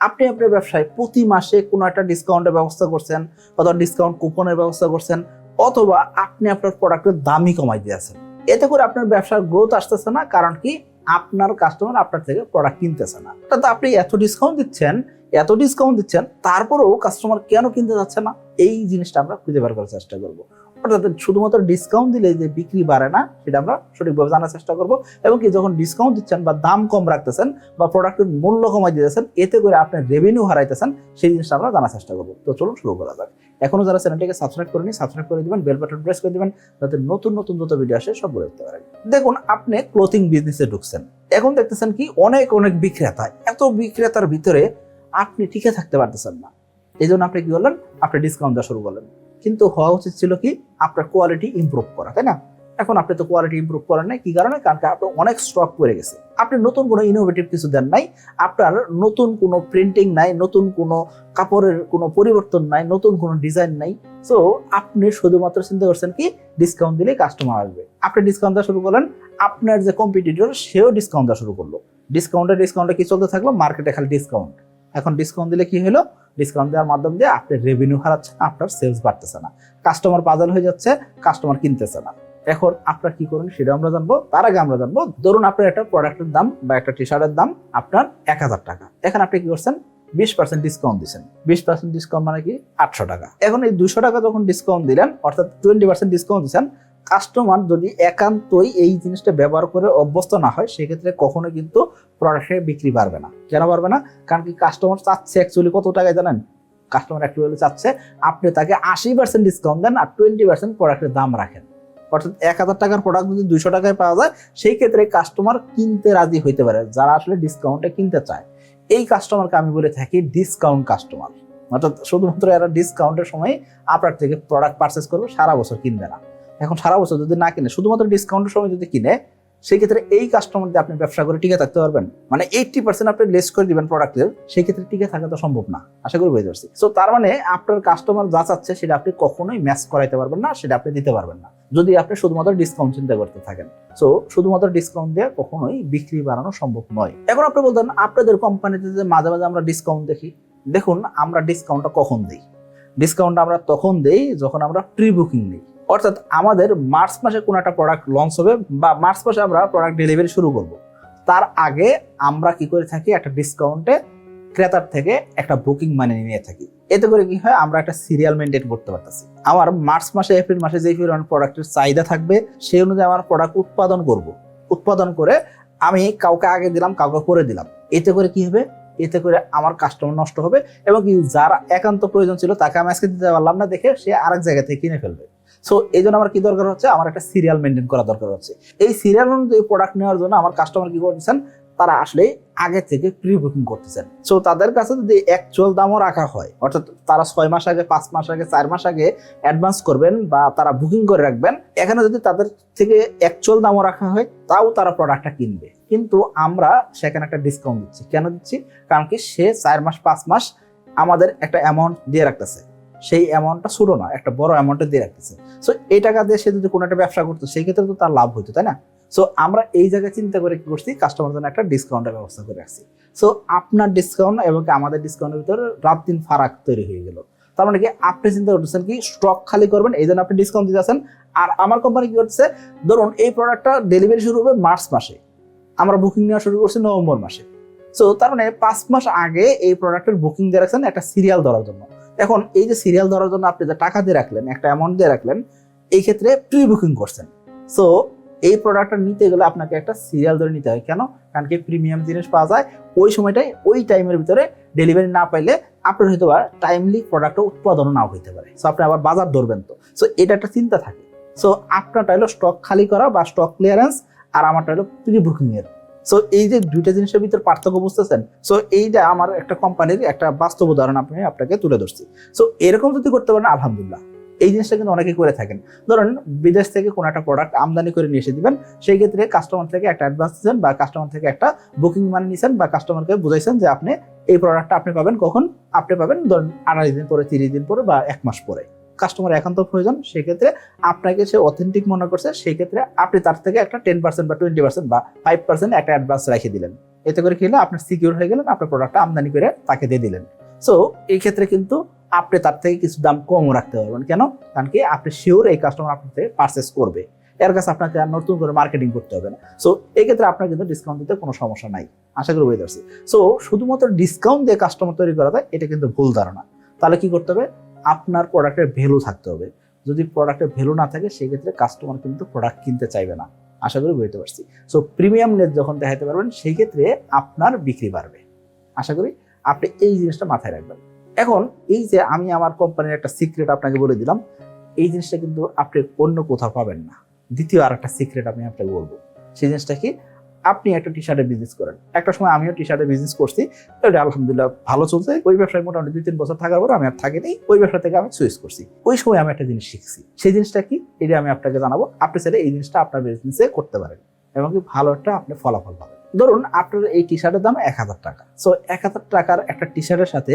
আপনি আপনার ব্যবসায় প্রতি মাসে কোনো একটা ডিসকাউন্টের ব্যবস্থা করছেন, অথবা ডিসকাউন্ট কুপনের ব্যবস্থা করছেন, অথবা আপনি আপনার প্রোডাক্টের দামই কমাই দিয়েছেন। এতে করে আপনার ব্যবসার গ্রোথ আসতেছে না। কারণ কি, আপনার কাস্টমার আপনার থেকে প্রোডাক্ট কিনতেছে না। অর্থাৎ আপনি এত ডিসকাউন্ট দিচ্ছেন, তারপরেও কাস্টমার কেন কিনতে যাচ্ছে না, এই জিনিসটা আমরা খুঁজে বের করার চেষ্টা করবো। অর্থাৎ শুধুমাত্র ডিসকাউন্ট দিলে যে বিক্রি বাড়ে না, সেটা আমরা সঠিকভাবে জানার চেষ্টা করবো। এবং কি, যখন ডিসকাউন্ট দিচ্ছেন বা দাম কম রাখতেছেন বা প্রোডাক্টের মূল্য কমাই দিতেছেন, এতে করে আপনার রেভিনিউ হারাইতেছেন, সেই জিনিসটা আমরা জানার চেষ্টা করবো। তো চলুন শুরু করা যাক। এখনো যারা চ্যানেলটিকে সাবস্ক্রাইব করেনি, সাবস্ক্রাইব করে দিবেন, বেল বাটন প্রেস করে দিবেন, যাতে নতুন নতুন যত ভিডিও আসে সবগুলো দেখতে পারেন। দেখুন, আপনি ক্লোথিং বিজনেসে ঢুকছেন, এখন দেখতেছেন কি অনেক বিক্রেতা, এত বিক্রেতার ভিতরে আপনি টিকে থাকতে পারতেছেন না। এই জন্য আপনি কি করলেন, আপনি ডিসকাউন্ট দেওয়া শুরু করলেন। কিন্তু হওয়া উচিত ছিল কি, আপনার কোয়ালিটি ইমপ্রুভ করা, তাই না? এখন আপনি তো কোয়ালিটি ইমপ্রুভ করেন নাই, কি কারণে? কারণ আপনার অনেক স্টক পড়ে গেছে। আপনি নতুন কোনো ইনোভেটিভ কিছু দেন নাই, আপনার নতুন কোনো প্রিন্টিং নাই, নতুন কোনো কাপড়ের কোনো পরিবর্তন নাই, নতুন কোনো ডিজাইন নাই। সো আপনি শুধুমাত্র চিন্তা করছেন কি, ডিসকাউন্ট দিলে কাস্টমার আসবে। আপনি ডিসকাউন্ট দেওয়া শুরু করলেন, আপনার যে কম্পিটিটর সেও ডিসকাউন্ট দেওয়া শুরু করলো। ডিসকাউন্টে কি চলতে থাকলো? মার্কেটে খালি ডিসকাউন্ট। এখন ডিসকাউন্ট দিলে কি হলো? ডিসকাউন্ট দেওয়ার মাধ্যম দিয়ে আপনি রেভিনিউ হারাচ্ছেন, আপনার সেলস বাড়তেছে না, কাস্টমার পাগল হয়ে যাচ্ছে, কাস্টমার কিনতেছে না। এখন আপনার কি করুন সেটা আমরা জানবো। তার আগে আমরা জানবো, ধরুন আপনার একটা প্রোডাক্টের দাম বা একটা টি শার্টের দাম আপনার 1000 টাকা। এখন আপনি কি করছেন, 20% ডিসকাউন্ট দিচ্ছেন। 20% ডিসকাউন্ট মানে কি, 800 টাকা। এখন এই 200 টাকা যখন ডিসকাউন্ট দিলেন, অর্থাৎ 20% ডিসকাউন্ট দিচ্ছেন, কাস্টমার যদি একান্তই এই জিনিসটা ব্যবহার করে অভ্যস্ত না হয়, সেক্ষেত্রে কখনো কিন্তু প্রোডাক্টের বিক্রি বাড়বে না। কেন বাড়বে না? কারণ কি, কাস্টমার চাচ্ছে অ্যাকচুয়ালি কত টাকায় জানেন? কাস্টমার অ্যাকচুয়ালি চাচ্ছে আপনি তাকে 80% ডিসকাউন্ট দেন আর 20% প্রোডাক্টের দাম রাখেন। অর্থাৎ 1000 টাকার প্রোডাক্ট যদি 200 টাকায় পাওয়া যায়, সেই ক্ষেত্রে কাস্টমার কিনতে রাজি হইতে পারে, যারা আসলে ডিসকাউন্টে কিনতে চায়। এই কাস্টমারকে আমি বলে থাকি ডিসকাউন্ট কাস্টমার। অর্থাৎ শুধুমাত্র এরা ডিসকাউন্টের সময় আপনার থেকে প্রোডাক্ট পারচেস করবে, সারা বছর কিনবে না। এখন সারা বছর যদি না কিনে, শুধুমাত্র ডিসকাউন্টের সময় যদি কিনে, সেই ক্ষেত্রে এই কাস্টমার দিয়ে আপনি ব্যবসা করে টিকে থাকতে পারবেন? মানে 80% আপনি লেস করে দিবেন প্রোডাক্টের, সেই ক্ষেত্রে টিকে থাকা তো সম্ভব না। আশা করি বুঝতে পারছি। সো তার মানে আপনার কাস্টমার যা চাচ্ছে সেটা আপনি কখনোই ম্যাচ করাইতে পারবেন না, সেটা আপনি দিতে পারবেন না, যদি আপনি শুধুমাত্র ডিসকাউন্ট চিন্তা করতে থাকেন। সো শুধুমাত্র ডিসকাউন্ট দিয়ে কখনোই বিক্রি বাড়ানো সম্ভব নয়। এখন আপনি বলতেন, আপনাদের কোম্পানিতে যে মাঝে মাঝে আমরা ডিসকাউন্ট দেখি। দেখুন, আমরা ডিসকাউন্টটা কখন দিই? ডিসকাউন্টটা আমরা তখন দেই যখন আমরা প্রি বুকিং নিই। অর্থাৎ আমাদের মার্চ মাসে কোনো একটা প্রোডাক্ট লঞ্চ হবে বা মার্চ মাসে আমরা প্রোডাক্ট ডেলিভারি শুরু করব, তার আগে আমরা কি করে থাকি, একটা ডিসকাউন্টে ক্রেতার থেকে একটা বুকিং মানি নিয়ে থাকি। এতে করে কি হয়, আমরা একটা সিরিয়াল মেনটেন করতে পারতেছি। আমার মার্চ মাসে এপ্রিল মাসে যে পরিমাণ প্রোডাক্টের চাহিদা থাকবে, সেই অনুযায়ী আমার প্রোডাক্ট উৎপাদন করে আমি কাউকে আগে দিলাম, কাউকে পরে দিলাম। এতে করে কি হবে, এতে করে আমার কাস্টমার নষ্ট হবে, এবং কি যারা একান্ত প্রয়োজন ছিল তাকে আমি আজকে দিতে পারলাম না দেখে সে আরেক জায়গা থেকে কিনে ফেলবে। সো এই জন্য আমার কি দরকার হচ্ছে, আমার একটা সিরিয়াল মেনটেন করা দরকার হচ্ছে। এই সিরিয়াল অনুযায়ী প্রোডাক্ট নেওয়ার জন্য আমার কাস্টমার কি করতেছেন, তারা আসলে আগে থেকে প্রি বুকিং করতেছেন। সো তাদের কাছে যদি অ্যাকচুয়াল দামও রাখা হয়, অর্থাৎ তারা 6 মাস আগে, 5 মাস আগে, 4 মাস আগে অ্যাডভান্স করবেন বা তারা বুকিং করে রাখবেন, এখানে যদি তাদের থেকে অ্যাকচুয়াল দামও রাখা হয়, তাও তারা প্রোডাক্টটা কিনবে। কিন্তু আমরা সেখানে একটা ডিসকাউন্ট দিচ্ছি। কেন দিচ্ছি? কারণ কি, সে 4 মাস 5 মাস আমাদের একটা অ্যামাউন্ট দিয়ে রাখতেছে, সেই অ্যামাউন্টটা ছোট না, একটা বড় অ্যামাউন্টে দিয়ে রাখতেছে। সো এই টাকা দিয়ে সে যদি কোনো একটা ব্যবসা করতো, সেই ক্ষেত্রে তো তার লাভ হইতো, তাই না? সো আমরা এই জায়গায় চিন্তা করে কি করছি, কাস্টমার জন্য একটা ডিসকাউন্টের ব্যবস্থা করে রাখছি। সো আপনার ডিসকাউন্ট এবং আমাদের ডিসকাউন্টের ভিতরে রাত দিন ফারাক তৈরি হয়ে গেল। তার মানে কি, আপনি চিন্তা করতেছেন কি স্টক খালি করবেন, এই জন্য আপনি ডিসকাউন্ট দিতে আছেন। আর আমার কোম্পানি কি করতেছে, ধরুন এই প্রোডাক্টটা ডেলিভারি শুরু হবে মার্চ মাসে, আমরা বুকিং নেওয়া শুরু করছি নভেম্বর মাসে। সো তার মানে 5 মাস আগে এই প্রোডাক্টের বুকিং দিয়ে রাখছেন একটা সিরিয়াল ধরার জন্য। এখন এই যে সিরিয়াল ধরার জন্য আপনি যে টাকা দিয়ে রাখলেন, একটা অ্যামাউন্ট দিয়ে রাখলেন, এই ক্ষেত্রে প্রি বুকিং করছেন। সো এই প্রোডাক্টটা নিতে গেলে আপনাকে একটা সিরিয়াল ধরে নিতে হয়। কেন? কারণ কি, প্রিমিয়াম জিনিস পাওয়া যায় ওই সময়টাই, ওই টাইমের ভিতরে ডেলিভারি না পাইলে আপনার হয়তো বা টাইমলি প্রোডাক্টটা উৎপাদনও নাও হইতে পারে। সো আপনি আবার বাজার ধরবেন তো। সো এটা একটা চিন্তা থাকে। সো আপনারটা হলো স্টক খালি করা বা স্টক ক্লিয়ারেন্স, আর আমারটা হলো প্রি বুকিং এর। সো এই যে দুইটা জিনিসের ভিতর পার্থক্য বুঝতেছেন? সো এইটা আমার একটা কোম্পানির একটা বাস্তব উদাহরণ আপনাকে তুলে ধরছি। সো এরকম যদি করতে পারেন, আলহামদুলিল্লাহ। এই জিনিসটা কিন্তু অনেকেই করে থাকেন। ধরেন বিদেশ থেকে কোনো একটা প্রোডাক্ট আমদানি করে নিয়ে এসে দিবেন, সেই ক্ষেত্রে কাস্টমার থেকে একটা অ্যাডভান্স দিচ্ছেন বা কাস্টমার থেকে একটা বুকিং মানি নিয়েছেন বা কাস্টমারকে বুঝাইছেন যে আপনি এই প্রোডাক্টটা আপনি পাবেন কখন, আপনি পাবেন ধরেন 28 দিন পরে, 30 দিন পরে বা 1 মাস পরে। কাস্টমার একান্ত প্রয়োজন, সেক্ষেত্রে আপনাকে সে অথেন্টিক মনে করছে, সেই ক্ষেত্রে আপনি তার থেকে একটা 10% বা 20% বা 5% একটা অ্যাডভান্স রেখে দিলেন। এতে করে কি হলো, আপনার সিকিউর হয়ে গেলেন, আপনার প্রোডাক্টটা আমদানি করে তাকে দিয়ে দিলেন। সো এই ক্ষেত্রে কিন্তু আপনি তার থেকে কিছু দাম কমও রাখতে পারবেন। কেন? কারণ কি আপনি শিওর এই কাস্টমার আপনার থেকে পারচেস করবে, এর কাছে আপনাকে আর নতুন করে মার্কেটিং করতে হবে না। সো এই ক্ষেত্রে আপনার কিন্তু ডিসকাউন্ট দিতে কোনো সমস্যা নাই, আশা করি বুঝতে পারছি। সো শুধুমাত্র ডিসকাউন্ট দিয়ে কাস্টমার তৈরি করা যায়, এটা কিন্তু ভুল ধারণা। তাহলে কি করতে হবে, আপনার প্রোডাক্টের ভ্যালু থাকতে হবে। যদি প্রোডাক্টের ভ্যালু না থাকে সেক্ষেত্রে কাস্টমার কিন্তু প্রোডাক্ট কিনতে চাইবে না, আশা করি বুঝতে পারছি। সো প্রিমিয়ামনেস যখন দেখাতে পারবেন সেই ক্ষেত্রে আপনার বিক্রি বাড়বে। আশা করি আপনি এই জিনিসটা মাথায় রাখবেন। এখন এই যে আমি আমার কোম্পানির একটা সিক্রেট আপনাকে বলে দিলাম, এই জিনিসটা কিন্তু আপনি অন্য কোথাও পাবেন না। দ্বিতীয় আর একটা সিক্রেট আমি আপনাকে বলবো, সেই জিনিসটা কি, আপনি একটা টি শার্টের বিজনেস করেন। একটা সময় আমিও টি শার্টের বিজনেস করছি, ওইটা আলহামদুলিল্লাহ ভালো চলছে। ওই ব্যবসায় মোটামুটি 2-3 বছর থাকার পর আমি আর থাকিনি, ওই ব্যবসা থেকে আমি সুইচ করছি। ওই সময় আমি একটা জিনিস শিখছি, সেই জিনিসটা কি এটা আমি আপনাকে জানাবো। আপনি চাইলে এই জিনিসটা আপনার বিজনেসে করতে পারেন এবং কি ভালো একটা আপনি ফলাফল পাবেন। ধরুন আপনার এই টি শার্টের দাম 1000 টাকা। সো 1000 টাকার একটা টি শার্টের সাথে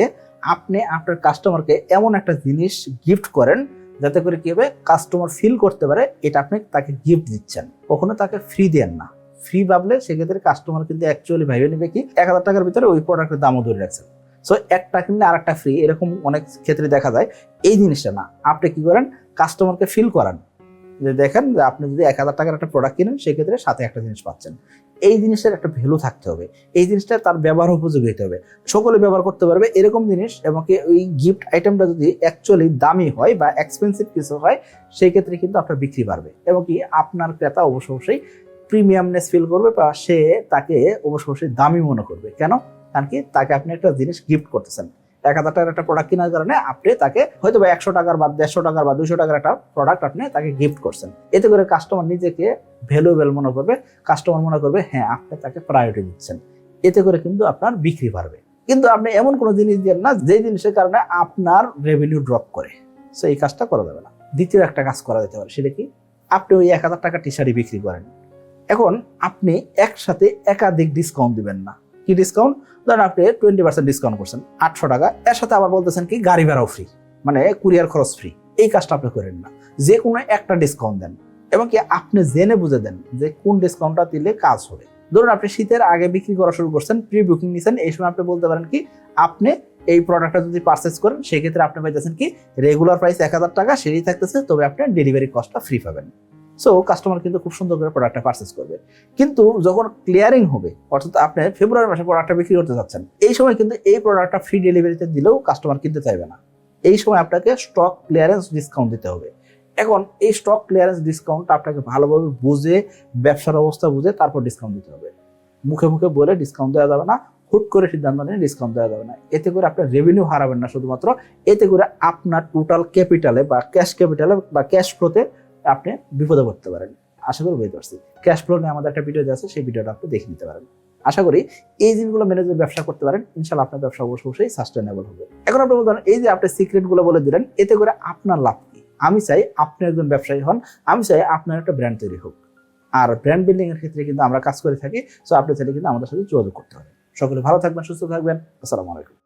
আপনি আপনার কাস্টমারকে এমন একটা জিনিস গিফট করেন যাতে করে কি হবে, কাস্টমার ফিল করতে পারে এটা আপনি তাকে গিফট দিচ্ছেন, কখনো তাকে ফ্রি দেন না। ফ্রি ভাবলে সেক্ষেত্রে কাস্টমার কিন্তু অ্যাকচুয়ালি ভাইবে নেবে কি 1000 টাকার ভিতরে ওই প্রোডাক্টের দামও ধরে রাখছেন। সো একটা কিনলে আর একটা ফ্রি, এরকম অনেক ক্ষেত্রে দেখা যায়। এই জিনিসটা না, আপনি কি করেন, কাস্টমারকে ফিল করান যে দেখেন যে আপনি যদি 1000 টাকার একটা প্রোডাক্ট কিনেন সেক্ষেত্রে সাথে একটা জিনিস পাচ্ছেন। এই জিনিসটার একটা ভ্যালু থাকতে হবে, এই জিনিসটা তার ব্যবহার উপযোগী হতে হবে, সকলে ব্যবহার করতে পারবে এরকম জিনিস। এবং ওই গিফট আইটেমটা যদি অ্যাকচুয়ালি দামি হয় বা এক্সপেন্সিভ কিছু হয় সেই ক্ষেত্রে কিন্তু আপনার বিক্রি বাড়বে এবং কি আপনার ক্রেতা অবশ্যই প্রিমিয়ামনেস ফিল করবে বা সে তাকে অবশ্যই দামি মনে করবে। কেন? কারণ কি তাকে আপনি একটা জিনিস গিফট করতেছেন। 1000 টাকার একটা প্রোডাক্ট কেনার কারণে আপনি তাকে হয়তো বা 100 টাকার বা 150 টাকার বা 200 টাকার একটা প্রোডাক্ট আপনি তাকে গিফট করছেন। এতে করে কাস্টমার নিজেকে ভ্যালুয়েবল মনে করবে, কাস্টমার মনে করবে হ্যাঁ আপনি তাকে প্রায়োরিটি দিচ্ছেন। এতে করে কিন্তু আপনার বিক্রি বাড়বে। কিন্তু আপনি এমন কোনো জিনিস দেন না যে জিনিসের কারণে আপনার রেভিনিউ ড্রপ করে। সো এই কাজটা করা যাবে না। দ্বিতীয় একটা কাজ করা যেতে পারে, সেটা কি, আপনি ওই 1000 টাকা টি শার্টই বিক্রি করেন। এখন আপনি একসাথে একাধিক ডিসকাউন্ট দিবেন না। কি ডিসকাউন্ট? ধরেন আপনি 20% ডিসকাউন্ট করছেন 800 টাকা, এর সাথে আবার বলতেছেন কি গাড়ি ভাড়াও ফ্রি, মানে কুরিয়ার খরচ ফ্রি। এই কাজটা আপনি করেন না, যে কোনো একটা ডিসকাউন্ট দেন এবং কি আপনি জেনে বুঝে দেন যে কোন ডিসকাউন্টটা দিলে কাজ হবে। ধরুন আপনি শীতের আগে বিক্রি করা শুরু করছেন, প্রি বুকিং নিছেন, এই সময় আপনি বলতে পারেন কি আপনি এই প্রোডাক্টটা যদি পারচেজ করেন সেক্ষেত্রে আপনি পাইতেছেন কি রেগুলার প্রাইস 1000 টাকা, সেটাই থাকতেছে, তবে আপনি ডেলিভারি কস্টটা ফ্রি পাবেন। সো কাস্টমার কিন্তু খুব সুন্দর করে প্রোডাক্টটা পারচেজ করবে। কিন্তু যখন ক্লিয়ারিং হবে, অর্থাৎ আপনি ফেব্রুয়ারি মাসে প্রোডাক্টটা বিক্রি করতে যাচ্ছেন, এই সময় কিন্তু এই প্রোডাক্টটা ফ্রি ডেলিভারিতে দিলেও কাস্টমার কিনতে চাইবে না। এই সময় আপনাকে স্টক ক্লিয়ারেন্স ডিসকাউন্ট দিতে হবে। এখন এই স্টক ক্লিয়ারেন্স ডিসকাউন্টটা আপনাকে ভালোভাবে বুঝে, ব্যবসার অবস্থা বুঝে তারপর ডিসকাউন্ট দিতে হবে। মুখে মুখে বলে ডিসকাউন্ট দেওয়া যাবে না, হুট করে সিদ্ধান্ত নিয়ে ডিসকাউন্ট দেওয়া যাবে না। এতে করে আপনার রেভিনিউ হারাবেন না, শুধুমাত্র এতে করে আপনার টোটাল ক্যাপিটালে বা ক্যাশ ক্যাপিটালে বা ক্যাশ ফ্লোতে আপনি বিপদে পড়তে পারেন। আশা করি বুঝতে পারছি। ক্যাশ ফ্লো নিয়ে আমাদের একটা ভিডিও আছে, সেই ভিডিওটা আপনি দেখে নিতে পারেন। আশা করি এই জিনিসগুলো মেনে যদি ব্যবসা করতে পারেন, ইনশাল্লাহ আপনার ব্যবসা অবশ্যই সাস্টেনেবল হবে। এখন আপনি বলতে এই যে আপনি সিক্রেটগুলো বলে দিলেন, এতে করে আপনার লাভ কি? আমি চাই আপনি একজন ব্যবসায়ী হন, আমি চাই আপনার একটা ব্র্যান্ড তৈরি হোক। আর ব্র্যান্ড বিল্ডিং এর ক্ষেত্রে কিন্তু আমরা কাজ করে থাকি। সো আপনি চাইলে কিন্তু আমাদের সাথে যোগাযোগ করতে পারেন। সকলে ভালো থাকবেন, সুস্থ থাকবেন। আসসালামু আলাইকুম।